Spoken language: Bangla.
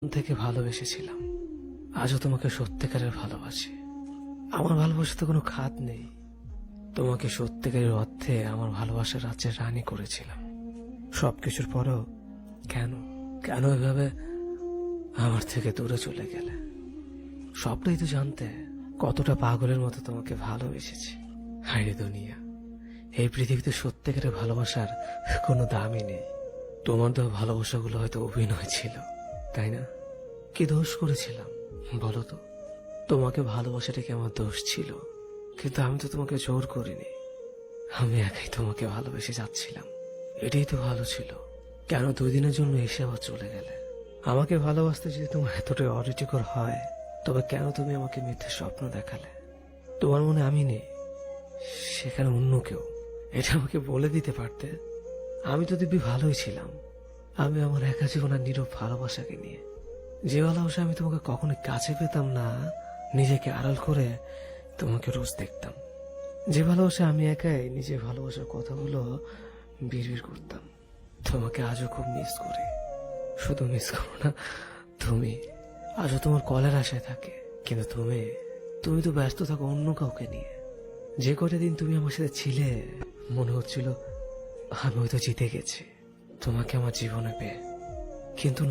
থেকে ভালোবেসেছিলাম, আজও তোমাকে সত্যিকারের ভালোবাসি। আমার ভালোবাসাতে কোনো খাত নেই। তোমাকে সত্যিকারের অর্থে আমার ভালোবাসার রাজ্যের রানী করেছিলাম। সবকিছুর পরেও কেন কেন এভাবে আমার থেকে দূরে চলে গেলে? সবটাই তো জানতে কতটা পাগলের মতো তোমাকে ভালোবেসেছি। হায়রে দুনিয়া, এই পৃথিবীতে সত্যিকারের ভালোবাসার কোনো দামই নেই। তোমার দেওয়া ভালোবাসাগুলো হয়তো অভিনয় ছিল, তাই না? কি দোষ করেছিলাম বলো তো? তোমাকে ভালোবাসাটা কি আমার দোষ ছিল? কিন্তু আমি তো তোমাকে জোর করিনি, আমি একাই তোমাকে ভালোবেসে যাচ্ছিলাম। এটাই তো ভালো ছিল। কেন 2 দিনের জন্য এসে আবার চলে গেলে? আমাকে ভালোবাসতে যদি তোমার এতটাই অরুচিকর হয়, তবে কেন তুমি আমাকে মিথ্যে স্বপ্ন দেখালে? তোমার মনে আমি নেই, সেখানে অন্য কেউ। এটা আমাকে বলে দিতে পারতে। আমি তো দিব্যি ভালোই ছিলাম। আমি আমার একা জীবনের নীরব ভালোবাসাকে নিয়ে, যে ভালোবাসা আমি তোমাকে কখনো কাছে পেতাম না, নিজেকে আড়াল করে তোমাকে রোজ দেখতাম। যে ভালোবাসা আমি একাই নিজের ভালোবাসার কথাগুলো বিড়বিড় করতাম। তোমাকে আজও খুব মিস করি। শুধু মিস করো না, তুমি আজও তোমার কলের আশায় থাকে। কিন্তু তুমি তো ব্যস্ত থাকো অন্য কাউকে নিয়ে। যে কটা দিন তুমি আমার সাথে ছিলে, মনে হচ্ছিল আমি হয়তো জিতে গেছি তোমাকে আমার জীবনে পেয়ে। কিন্তু